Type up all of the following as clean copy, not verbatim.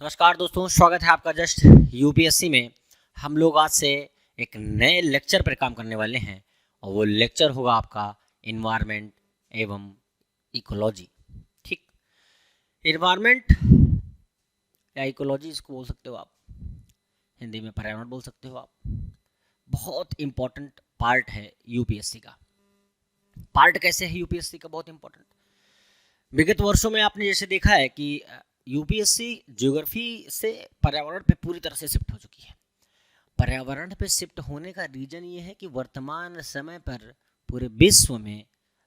नमस्कार दोस्तों, स्वागत है आपका जस्ट यूपीएससी में। हम लोग आज से एक नए लेक्चर पर काम करने वाले हैं और वो लेक्चर होगा आपका इन्वायरमेंट एवं इकोलॉजी। ठीक, इन्वायरमेंट या इकोलॉजी इसको बोल सकते हो आप, हिंदी में पर्यावरण बोल सकते हो आप। बहुत इम्पोर्टेंट पार्ट है यूपीएससी का। पार्ट कैसे है यूपीएससी का? बहुत इम्पोर्टेंट। विगत वर्षों में आपने जैसे देखा है कि यूपीएससी ज्योग्राफी से पर्यावरण पे पूरी तरह से शिफ्ट हो चुकी है। पर्यावरण पे शिफ्ट होने का रीजन ये है कि वर्तमान समय पर पूरे विश्व में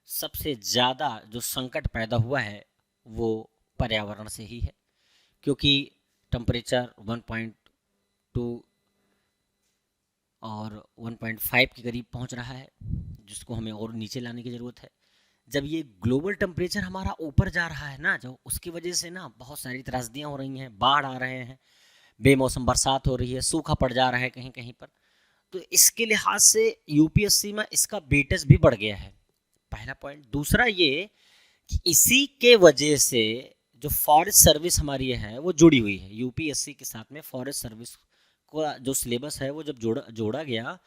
सबसे ज़्यादा जो संकट पैदा हुआ है वो पर्यावरण से ही है, क्योंकि टेम्परेचर 1.2 और 1.5 के करीब पहुंच रहा है, जिसको हमें और नीचे लाने की ज़रूरत है। जब ये ग्लोबल टेम्परेचर हमारा ऊपर जा रहा है ना, जो उसकी वजह से ना बहुत सारी त्रासदियाँ हो रही हैं, बाढ़ आ रहे हैं, बेमौसम बरसात हो रही है, सूखा पड़ जा रहा है कहीं कहीं पर। तो इसके लिहाज से यूपीएससी में इसका वेटेज भी बढ़ गया है, पहला पॉइंट। दूसरा ये कि इसी के वजह से जो फॉरेस्ट सर्विस हमारी है वो जुड़ी हुई है यूपीएससी के साथ में। फॉरेस्ट सर्विस का जो सिलेबस है वो जब जोड़ा गया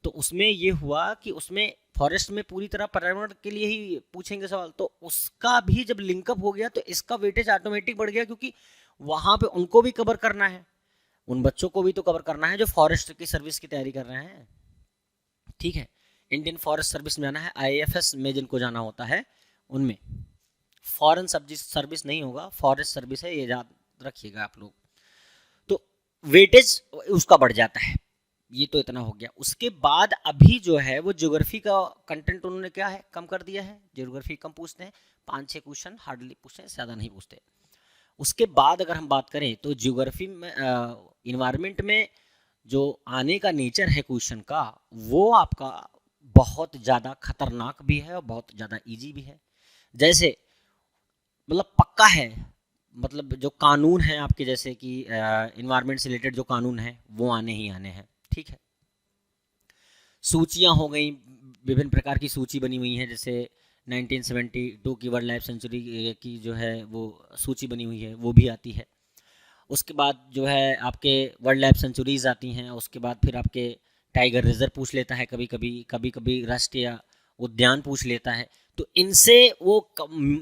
तो उसमें ये हुआ कि उसमें फॉरेस्ट में पूरी तरह पर्यावरण के लिए ही पूछेंगे सवाल, तो उसका भी जब लिंकअप हो गया तो इसका वेटेज ऑटोमेटिक बढ़ गया, क्योंकि वहाँ पे उनको भी कवर करना है, उन बच्चों को भी तो कवर करना है जो फॉरेस्ट की सर्विस की तैयारी कर रहे हैं। ठीक है, इंडियन फॉरेस्ट सर्विस में जाना है, आईएफएस में जिनको जाना होता है उनमें। फॉरेन सर्विस नहीं होगा, फॉरेस्ट सर्विस है, ये याद रखिएगा आप लोग। तो वेटेज उसका बढ़ जाता है। ये तो इतना हो गया। उसके बाद अभी जो है वो ज्योग्राफी का कंटेंट उन्होंने क्या है, कम कर दिया है। ज्योग्राफी कम पूछते हैं, 5-6 क्वेश्चन हार्डली पूछते हैं, ज़्यादा नहीं पूछते। उसके बाद अगर हम बात करें तो ज्योग्राफी में इन्वायरमेंट में जो आने का नेचर है क्वेश्चन का, वो आपका बहुत ज़्यादा खतरनाक भी है और बहुत ज़्यादा इजी भी है। जैसे मतलब पक्का है, मतलब जो कानून है आपके, जैसे कि इन्वायरमेंट से रिलेटेड जो कानून है वो आने ही आने हैं। ठीक है, सूचियाँ हो गई, विभिन्न प्रकार की सूची बनी हुई है, जैसे 1972 की वर्ल्ड लाइफ सेंचुरी की जो है वो सूची बनी हुई है, वो भी आती है। उसके बाद जो है आपके वर्ल्ड लाइफ सेंचुरीज आती हैं। उसके बाद फिर आपके टाइगर रिजर्व पूछ लेता है, कभी कभी राष्ट्रीय उद्यान पूछ लेता है। तो इनसे वो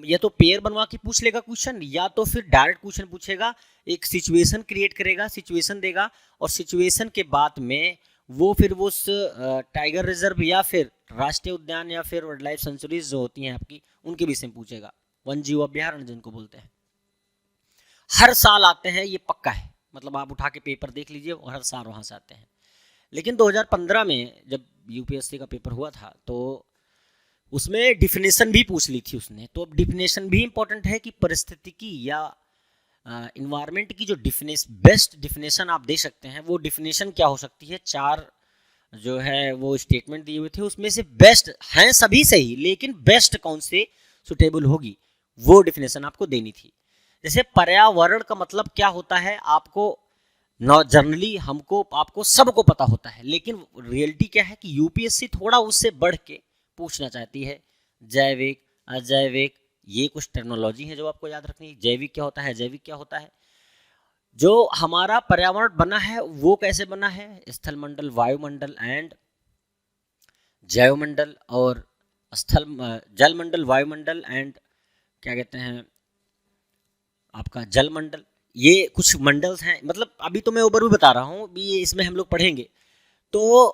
या तो पेयर बनवा के पूछ लेगा क्वेश्चन, या तो फिर डायरेक्ट क्वेश्चन पूछेगा, एक सिचुएशन क्रिएट करेगा, सिचुएशन देगा, और सिचुएशन के बाद में वो फिर वो उस टाइगर रिजर्व या फिर राष्ट्रीय उद्यान या फिर वाइल्ड लाइफ सेंचुरीज जो होती हैं आपकी, उनके विषय में पूछेगा। वन जीव अभ्यारण्य जिनको बोलते हैं, हर साल आते हैं, ये पक्का है। मतलब आप उठा के पेपर देख लीजिए, हर साल वहाँ से आते हैं। लेकिन 2015 में जब यूपीएससी का पेपर हुआ था तो उसमें डिफिनेशन भी पूछ ली थी उसने। तो अब डिफिनेशन भी इंपॉर्टेंट है कि परिस्थितिकी या इन्वायरमेंट की जो बेस्ट डिफिनेशन आप दे सकते हैं, वो डिफिनेशन क्या हो सकती है। 4 जो है वो स्टेटमेंट दिए हुए थे, उसमें से बेस्ट हैं सभी सही, लेकिन बेस्ट कौन से सुटेबल होगी वो डिफिनेशन आपको देनी थी। जैसे पर्यावरण का मतलब क्या होता है, आपको जनरली हमको आपको सबको पता होता है, लेकिन रियलिटी क्या है कि यूपीएससी थोड़ा उससे बढ़ के पूछना चाहती है। जैविक, अजैविक, ये कुछ टेक्नोलॉजी है जो आपको याद रखनी है। जैविक क्या होता है, जैविक क्या होता है। जो हमारा पर्यावरण बना है वो कैसे बना है, स्थल मंडल, वायुमंडल एंड जैवमंडल, और स्थल जल मंडल, वायुमंडल एंड क्या कहते हैं आपका जल मंडल। ये कुछ मंडल्स हैं, मतलब अभी तो मैं ओवरव्यू बता रहा हूँ, ये इसमें हम लोग पढ़ेंगे। तो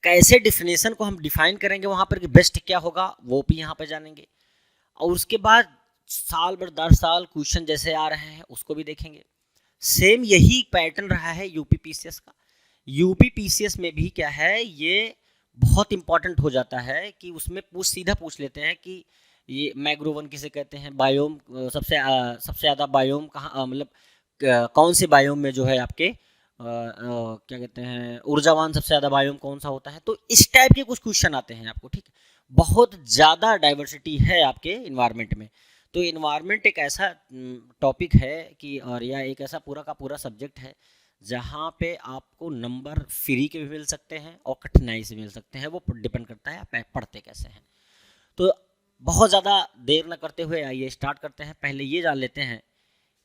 कैसे डिफिनेशन को हम डिफाइन करेंगे वहाँ पर कि बेस्ट क्या होगा, वो भी यहाँ पर जानेंगे। और उसके बाद साल भर 10 साल क्वेश्चन जैसे आ रहे हैं उसको भी देखेंगे। सेम यही पैटर्न रहा है यूपी पीसीएस का। यूपी पीसीएस में भी क्या है, ये बहुत इंपॉर्टेंट हो जाता है कि उसमें सीधा पूछ लेते हैं कि ये मैग्रोवन किसे कहते हैं, बायोम सबसे ज़्यादा बायोम कहाँ, मतलब कौन से बायोम में जो है आपके क्या कहते हैं ऊर्जावान सबसे ज़्यादा बायोम कौन सा होता है। तो इस टाइप के कुछ क्वेश्चन आते हैं आपको। ठीक है, बहुत ज़्यादा डाइवर्सिटी है आपके इन्वायरमेंट में। तो इन्वायरमेंट एक ऐसा टॉपिक है कि, और यह एक ऐसा पूरा का पूरा सब्जेक्ट है जहाँ पे आपको नंबर फ्री के भी मिल सकते हैं और कठिनाई से मिल सकते हैं, वो डिपेंड करता है आप पढ़ते कैसे हैं। तो बहुत ज़्यादा देर न करते हुए आइए स्टार्ट करते हैं। पहले ये जान लेते हैं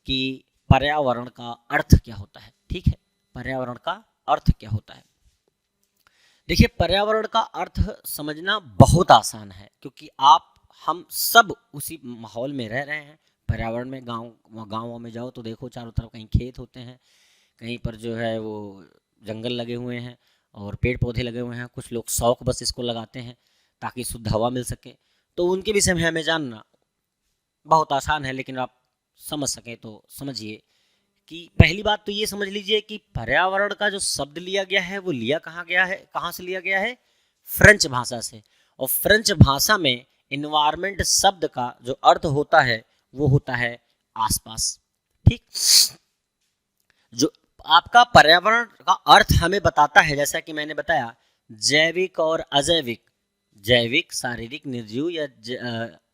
कि पर्यावरण का अर्थ क्या होता है। ठीक है, पर्यावरण का अर्थ क्या होता है। देखिए, पर्यावरण का अर्थ समझना बहुत आसान है, क्योंकि हम सब उसी माहौल में रह रहे हैं। पर्यावरण में गाँव में जाओ तो देखो चारों तरफ कहीं खेत होते हैं, कहीं पर जो है वो जंगल लगे हुए हैं और पेड़ पौधे लगे हुए हैं। कुछ लोग शौक बस इसको लगाते हैं ताकि शुद्ध हवा मिल सके। तो उनके विषय में हमें जानना बहुत आसान है, लेकिन आप समझ सकें तो समझिए कि पहली बात तो ये समझ लीजिए कि पर्यावरण का जो शब्द लिया गया है वो लिया कहाँ गया है, कहाँ से लिया गया है? फ्रेंच भाषा से। और फ्रेंच भाषा में इन्वायरमेंट शब्द का जो अर्थ होता है वो होता है आसपास। ठीक, जो आपका पर्यावरण का अर्थ हमें बताता है, जैसा कि मैंने बताया, जैविक और अजैविक, जैविक शारीरिक निर्जीव या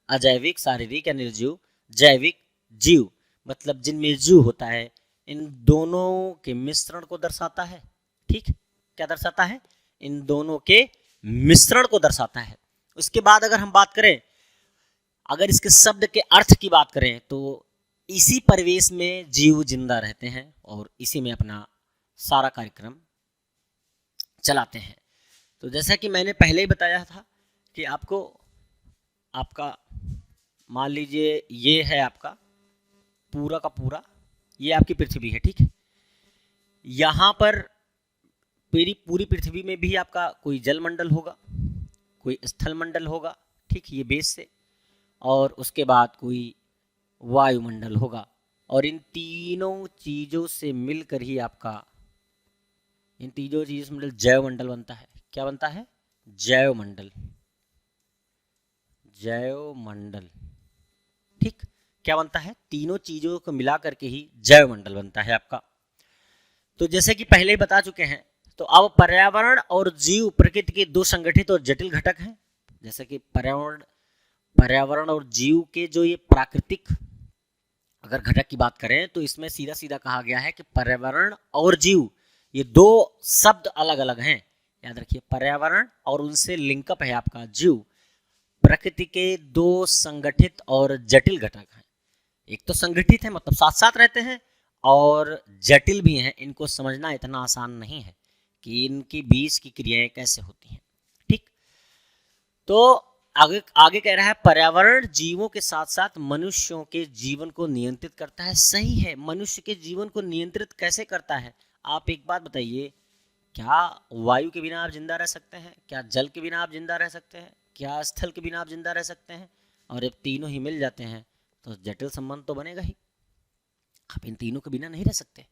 अजैविक शारीरिक या निर्जीव, जैविक जीव मतलब जिनमें जीव होता है, इन दोनों के मिश्रण को दर्शाता है। ठीक, क्या दर्शाता है? इन दोनों के मिश्रण को दर्शाता है। उसके बाद अगर हम बात करें, अगर इसके शब्द के अर्थ की बात करें, तो इसी परिवेश में जीव जिंदा रहते हैं और इसी में अपना सारा कार्यक्रम चलाते हैं। तो जैसा कि मैंने पहले ही बताया था कि आपका मान लीजिए ये है आपका पूरा का पूरा, ये आपकी पृथ्वी है। ठीक है, यहाँ पर पूरी पृथ्वी में भी आपका कोई जलमंडल होगा, कोई स्थल मंडल होगा। ठीक, ये बेस से, और उसके बाद कोई वायुमंडल होगा। और इन तीनों चीजों से मिलकर ही आपका, इन तीनों चीजों से मिलकर जैवमंडल बनता है। क्या बनता है? जैवमंडल, जैवमंडल। ठीक, क्या बनता है? तीनों चीजों को मिला करके ही जैवमंडल बनता है आपका। तो जैसे कि पहले ही बता चुके हैं, तो अब पर्यावरण और जीव प्रकृति के दो संगठित और जटिल घटक हैं। जैसे कि पर्यावरण और जीव के जो ये प्राकृतिक अगर घटक की बात करें, तो इसमें सीधा सीधा कहा गया है कि पर्यावरण और जीव ये दो शब्द अलग अलग हैं। याद रखिए, पर्यावरण और उनसे लिंकअप है आपका जीव, प्रकृति के दो संगठित और जटिल घटक हैं। एक तो संगठित है मतलब साथ साथ रहते हैं, और जटिल भी हैं। इनको समझना इतना आसान नहीं है कि इनके बीच की क्रियाएं कैसे होती हैं। ठीक, तो आगे कह रहा है, पर्यावरण जीवों के साथ साथ मनुष्यों के जीवन को नियंत्रित करता है। सही है, मनुष्य के जीवन को नियंत्रित कैसे करता है? आप एक बात बताइए, क्या वायु के बिना आप जिंदा रह सकते हैं? क्या जल के बिना आप जिंदा रह सकते हैं? क्या स्थल के बिना आप जिंदा रह सकते हैं? और जब तीनों ही मिल जाते हैं तो जटिल संबंध तो बनेगा ही। आप इन तीनों के बिना नहीं रह सकते।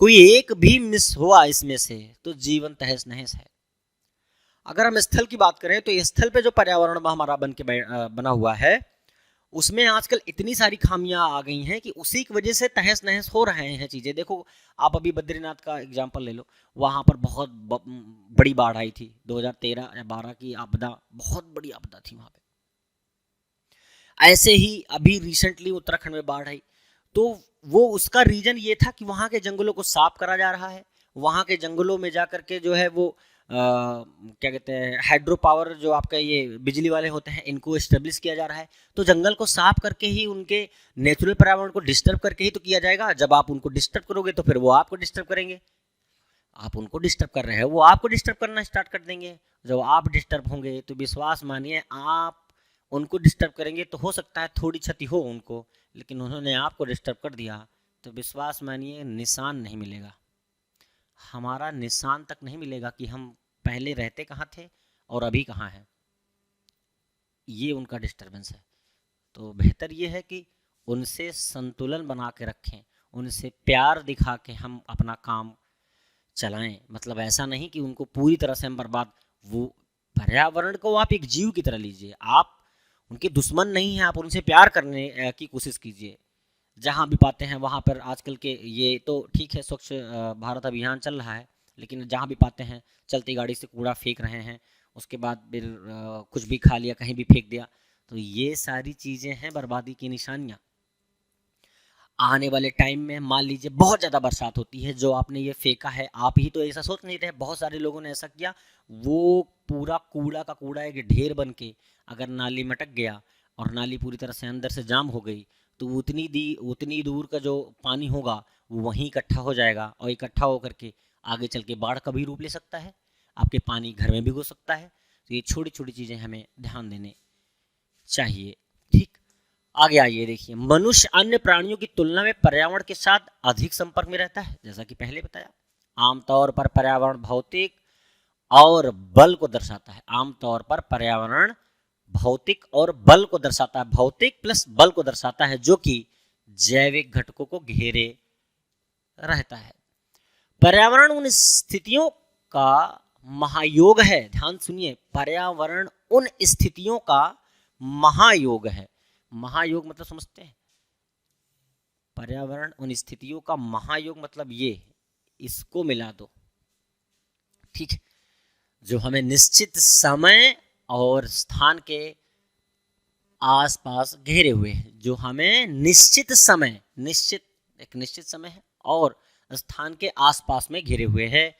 कोई एक भी मिस हुआ इसमें से तो जीवन तहस नहस है। अगर हम स्थल की बात करें, तो स्थल पे जो पर्यावरण हमारा बना हुआ है, उसमें आजकल इतनी सारी खामियां आ गई हैं कि उसी की वजह से तहस नहस हो रहे हैं चीजें। देखो, आप अभी बद्रीनाथ का एग्जांपल ले लो, वहां पर बहुत बड़ी बाढ़ आई थी 2013 या 12 की आपदा, बहुत बड़ी आपदा थी वहां पे। ऐसे ही अभी रिसेंटली उत्तराखंड में बाढ़ आई, तो वो उसका रीजन ये था कि वहां के जंगलों को साफ करा जा रहा है। वहां के जंगलों में जाकर के जो है वो क्या कहते हैं, हाइड्रो पावर जो आपका ये बिजली वाले होते हैं, इनको एस्टेब्लिश किया जा रहा है। तो जंगल को साफ करके ही, उनके नेचुरल पर्यावरण को डिस्टर्ब करके ही तो किया जाएगा। जब आप उनको डिस्टर्ब करोगे तो फिर वो आपको डिस्टर्ब करेंगे। आप उनको डिस्टर्ब कर रहे हैं, वो आपको डिस्टर्ब करना स्टार्ट कर देंगे। जब आप डिस्टर्ब होंगे तो विश्वास मानिए, आप उनको डिस्टर्ब करेंगे तो हो सकता है थोड़ी क्षति हो उनको, लेकिन उन्होंने आपको डिस्टर्ब कर दिया तो विश्वास मानिए निशान नहीं मिलेगा। हमारा निशान तक नहीं मिलेगा कि हम पहले रहते कहाँ थे और अभी कहाँ हैं। ये उनका डिस्टर्बेंस है। तो बेहतर ये है कि उनसे संतुलन बना के रखें, उनसे प्यार दिखा के हम अपना काम चलाएं। मतलब ऐसा नहीं कि उनको पूरी तरह से हम बर्बाद, वो पर्यावरण को आप एक जीव की तरह लीजिए, आप उनके दुश्मन नहीं हैं, आप उनसे प्यार करने की कोशिश कीजिए। जहाँ भी पाते हैं वहाँ पर, आजकल के ये तो ठीक है, स्वच्छ भारत अभियान चल रहा है, लेकिन जहाँ भी पाते हैं चलती गाड़ी से कूड़ा फेंक रहे हैं, उसके बाद फिर कुछ भी खा लिया, कहीं भी फेंक दिया। तो ये सारी चीज़ें हैं बर्बादी की निशानियाँ। आने वाले टाइम में मान लीजिए बहुत ज़्यादा बरसात होती है, जो आपने ये फेंका है, आप ही तो ऐसा सोच नहीं रहे, बहुत सारे लोगों ने ऐसा किया, वो पूरा कूड़ा का कूड़ा एक ढेर बन के अगर नाली में अटक गया और नाली पूरी तरह से अंदर से जाम हो गई, तो उतनी दूर का जो पानी होगा वो वहीं इकट्ठा हो जाएगा, और इकट्ठा होकर के आगे चल के बाढ़ का भी रूप ले सकता है, आपके पानी घर में भी घुस सकता है। तो ये छोटी छोटी चीज़ें हमें ध्यान देने चाहिए। ठीक, आगे आइए देखिए, मनुष्य अन्य प्राणियों की तुलना में पर्यावरण के साथ अधिक संपर्क में रहता है। जैसा कि पहले बताया, आमतौर पर पर्यावरण भौतिक और बल को दर्शाता है। आमतौर पर पर्यावरण भौतिक और बल को दर्शाता है, भौतिक प्लस बल को दर्शाता है, जो कि जैविक घटकों को घेरे रहता है। पर्यावरण उन स्थितियों का महायोग है, ध्यान सुनिए, पर्यावरण उन स्थितियों का महायोग है। महायोग मतलब समझते हैं, पर्यावरण उन स्थितियों का महायोग मतलब ये, इसको मिला दो, ठीक, जो हमें निश्चित समय और स्थान के आसपास घेरे हुए हैं, जो हमें निश्चित समय, एक निश्चित समय है और स्थान के आसपास में घिरे हुए हैं,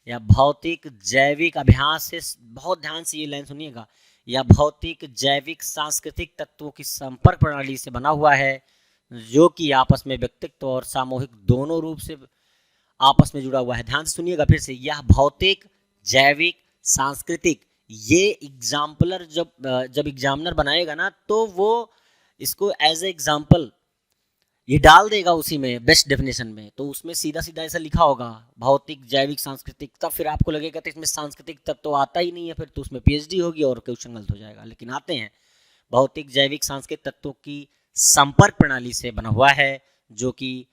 या भौतिक जैविक अभ्यास से, बहुत ध्यान से ये लाइन सुनिएगा, या भौतिक जैविक सांस्कृतिक तत्वों की संपर्क प्रणाली से बना हुआ है, जो कि आपस में व्यक्तित्व और सामूहिक दोनों रूप से आपस में जुड़ा हुआ है। ध्यान से सुनिएगा फिर से, यह भौतिक जैविक सांस्कृतिक, ये एग्जाम्पलर जब एग्जामिनर बनाएगा ना, तो वो इसको एज ए एग्जाम्पल ये डाल देगा उसी में, बेस्ट डेफिनेशन में, तो उसमें सीधा सीधा ऐसा लिखा होगा भौतिक जैविक सांस्कृतिक, तब फिर आपको लगेगा तो इसमें सांस्कृतिक तत्व तो आता ही नहीं है, फिर तो उसमें पीएचडी होगी और क्वेश्चन गलत हो जाएगा। लेकिन आते हैं, भौतिक जैविक सांस्कृतिक तत्वों की संपर्क प्रणाली से बना हुआ है, जो कि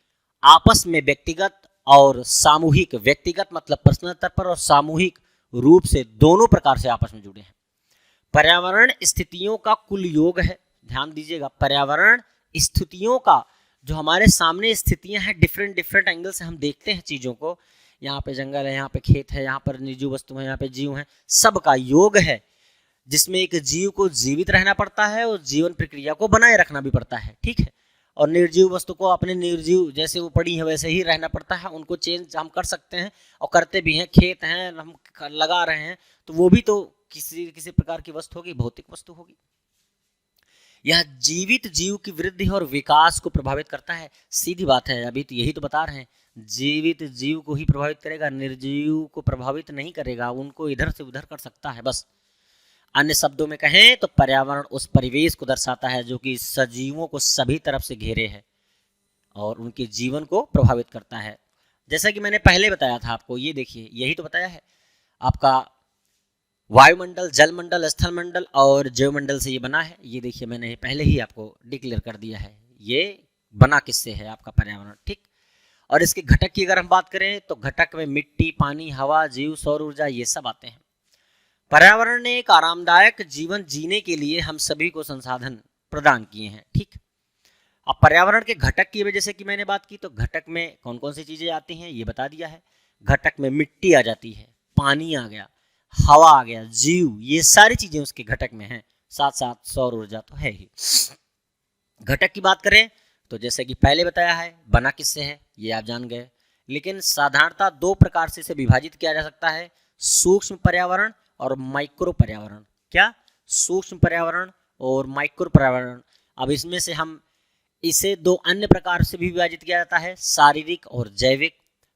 आपस में व्यक्तिगत और सामूहिक, व्यक्तिगत मतलब पर्सनल स्तर पर और सामूहिक रूप से दोनों प्रकार से आपस में जुड़े हैं। पर्यावरण स्थितियों का कुल योग है, ध्यान दीजिएगा, पर्यावरण स्थितियों का, जो हमारे सामने स्थितियां हैं, डिफरेंट एंगल से हम देखते हैं चीज़ों को, यहाँ पे जंगल है, यहाँ पे खेत है, यहाँ पर निर्जीव वस्तु है, यहाँ पे जीव है, सबका योग है, जिसमें एक जीव को जीवित रहना पड़ता है और जीवन प्रक्रिया को बनाए रखना भी पड़ता है, ठीक है, और निर्जीव वस्तु को अपने निर्जीव जैसे वो पड़ी है वैसे ही रहना पड़ता है, उनको चेंज हम कर सकते हैं और करते भी हैं। खेत हैं, हम लगा रहे हैं, तो वो भी तो किसी प्रकार की वस्तु होगी, भौतिक वस्तु होगी। यह जीवित जीव की वृद्धि और विकास को प्रभावित करता है। सीधी बात है, अभी तो यही तो बता रहे हैं, जीवित जीव को ही प्रभावित करेगा, निर्जीव को प्रभावित नहीं करेगा, उनको इधर से उधर कर सकता है बस। अन्य शब्दों में कहें तो पर्यावरण उस परिवेश को दर्शाता है जो कि सजीवों को सभी तरफ से घेरे है और उनके जीवन को प्रभावित करता है। जैसा कि मैंने पहले बताया था आपको, ये देखिए, यही तो बताया है आपका, वायुमंडल, जलमंडल, स्थलमंडल और जैवमंडल से ये बना है। ये देखिए, मैंने पहले ही आपको डिक्लेयर कर दिया है, ये बना किससे है, आपका पर्यावरण, ठीक। और इसके घटक की अगर हम बात करें तो घटक में मिट्टी, पानी, हवा, जीव, सौर ऊर्जा, ये सब आते हैं। पर्यावरण ने एक आरामदायक जीवन जीने के लिए हम सभी को संसाधन प्रदान किए हैं, ठीक। अब पर्यावरण के घटक की वजह से कि मैंने बात की, तो घटक में कौन कौन सी चीजें आती हैं ये बता दिया है। घटक में मिट्टी आ जाती है, पानी आ गया, हवा आ गया, जीव, ये सारी चीजें उसके घटक में हैं, साथ साथ सौर ऊर्जा तो है ही। घटक की बात करें तो जैसे कि पहले बताया है, बना किससे है ये आप जान गए, लेकिन साधारणतः दो प्रकार से इसे विभाजित किया जा सकता है, सूक्ष्म पर्यावरण और माइक्रो पर्यावरण। क्या? सूक्ष्म पर्यावरण और माइक्रो पर्यावरण। अब इसमें से हम इसे दो अन्य प्रकार से भी विभाजित किया जाता है, शारीरिक और जैविक।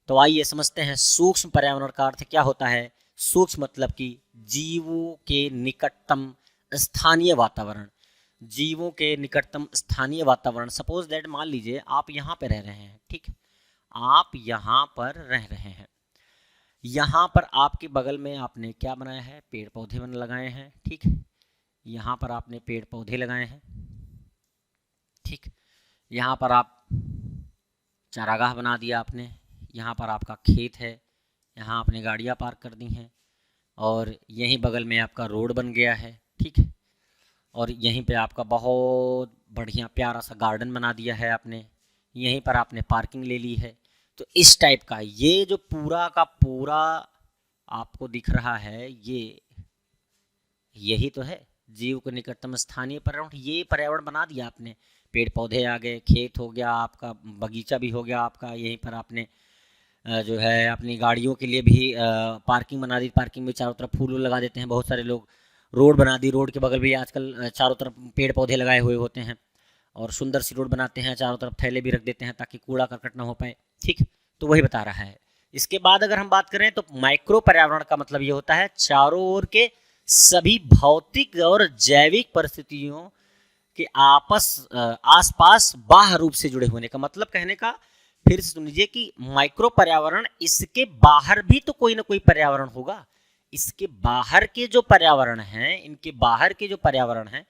तो आइए समझते हैं सूक्ष्म पर्यावरण का अर्थ क्या होता है। सूक्ष्म मतलब कि जीवों के निकटतम स्थानीय वातावरण, जीवों के निकटतम स्थानीय वातावरण। सपोज दैट, मान लीजिए आप यहाँ पे रह रहे हैं, ठीक, आप यहाँ पर रह रहे हैं, यहाँ पर आपके बगल में आपने क्या बनाया है, पेड़ पौधे बन लगाए हैं, ठीक, यहाँ पर आपने पेड़ पौधे लगाए हैं, ठीक, यहाँ पर आप चारागाह बना दिया आपने, यहाँ पर आपका खेत है, यहाँ आपने गाड़ियाँ पार्क कर दी हैं, और यहीं बगल में आपका रोड बन गया है, ठीक है, और यहीं पे आपका बहुत बढ़िया प्यारा सा गार्डन बना दिया है आपने, यहीं पर आपने पार्किंग ले ली है। तो इस टाइप का ये जो पूरा का पूरा आपको दिख रहा है, ये यही तो है जीव को निकटतम स्थानीय पर्यावरण। ये पर्यावरण बना दिया आपने, पेड़ पौधे आ गए, खेत हो गया आपका, बगीचा भी हो गया आपका, यहीं पर आपने जो है अपनी गाड़ियों के लिए भी पार्किंग बना दी, पार्किंग में चारों तरफ फूल लगा देते हैं बहुत सारे लोग, रोड बना दी, रोड के बगल भी आजकल चारों तरफ पेड़ पौधे लगाए हुए होते हैं, और सुंदर सी रोड बनाते हैं, चारों तरफ थैले भी रख देते हैं ताकि कूड़ा करकट ना हो पाए, ठीक। तो वही बता रहा है। इसके बाद अगर हम बात करें तो माइक्रो पर्यावरण का मतलब ये होता है चारों ओर के सभी भौतिक और जैविक परिस्थितियों के आसपास बाह्य रूप से जुड़े होने का मतलब कहने का, फिर से सुन लीजिए कि माइक्रो पर्यावरण, इसके बाहर भी तो कोई ना कोई पर्यावरण होगा। इसके बाहर के जो पर्यावरण हैं, इनके बाहर के जो पर्यावरण हैं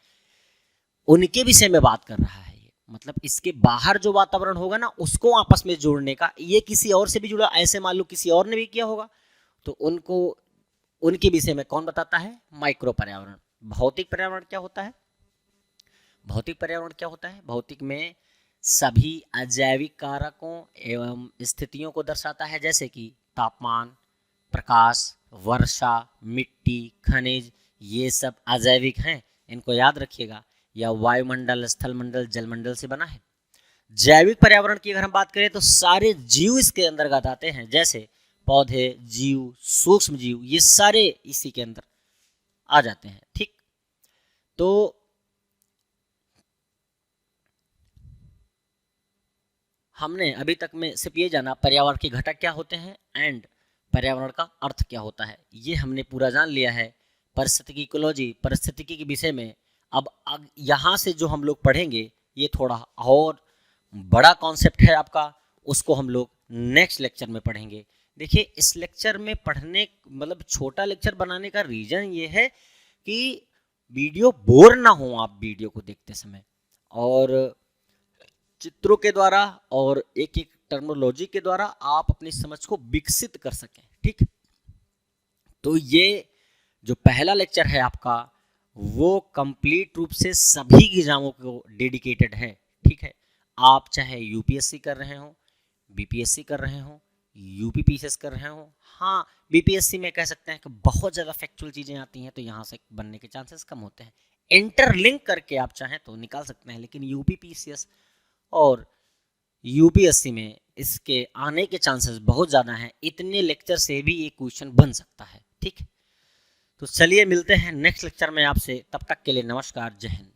उनके विषय में बात कर रहा है ये। मतलब इसके बाहर जो वातावरण होगा ना, उसको आपस में जोड़ने का, ये किसी और से भी जुड़ा, ऐसे मान लो किसी और ने भी किया होगा तो उनको, उनके विषय में कौन बताता है? माइक्रो पर्यावरण। भौतिक पर्यावरण क्या होता है? भौतिक पर्यावरण क्या होता है? भौतिक में सभी अजैविक कारकों एवं स्थितियों को दर्शाता है, जैसे कि तापमान, प्रकाश, वर्षा, मिट्टी, खनिज, ये सब अजैविक हैं, इनको याद रखिएगा। या वायुमंडल, स्थलमंडल, जलमंडल से बना है। जैविक पर्यावरण की अगर हम बात करें तो सारे जीव इसके अंतर्गत आते हैं, जैसे पौधे, जीव, सूक्ष्म जीव, ये सारे इसी के अंदर आ जाते हैं, ठीक। तो हमने अभी तक में सिर्फ ये जाना पर्यावरण के घटक क्या होते हैं एंड पर्यावरण का अर्थ क्या होता है, ये हमने पूरा जान लिया है। परिस्थितिकी इकोलॉजी, परिस्थितिकी के विषय में अब यहाँ से जो हम लोग पढ़ेंगे ये थोड़ा और बड़ा कॉन्सेप्ट है आपका, उसको हम लोग नेक्स्ट लेक्चर में पढ़ेंगे। देखिए इस लेक्चर में पढ़ने, मतलब छोटा लेक्चर बनाने का रीजन ये है कि वीडियो बोर ना हो आप वीडियो को देखते समय, और चित्रों के द्वारा और एक एक टर्मिनोलॉजी के द्वारा आप अपनी समझ को विकसित कर सकें, ठीक। तो ये जो पहला लेक्चर है आपका वो कंप्लीट रूप से सभी एग्जामों को डेडिकेटेड है, ठीक है। आप चाहे यूपीएससी कर रहे हो, बीपीएससी कर रहे हो, यूपीपीसीएस कर रहे हो, हाँ बीपीएससी में कह सकते हैं कि बहुत ज़्यादा फैक्चुअल चीज़ें आती हैं तो यहाँ से बनने के चांसेस कम होते हैं। इंटरलिंक करके आप चाहें तो निकाल सकते हैं, लेकिन यूपीपीसीएस और यूपीएससी में इसके आने के चांसेस बहुत ज़्यादा हैं। इतने लेक्चर से भी ये क्वेश्चन बन सकता है, ठीक। तो चलिए मिलते हैं नेक्स्ट लेक्चर में आपसे, तब तक के लिए नमस्कार, जय हिंद।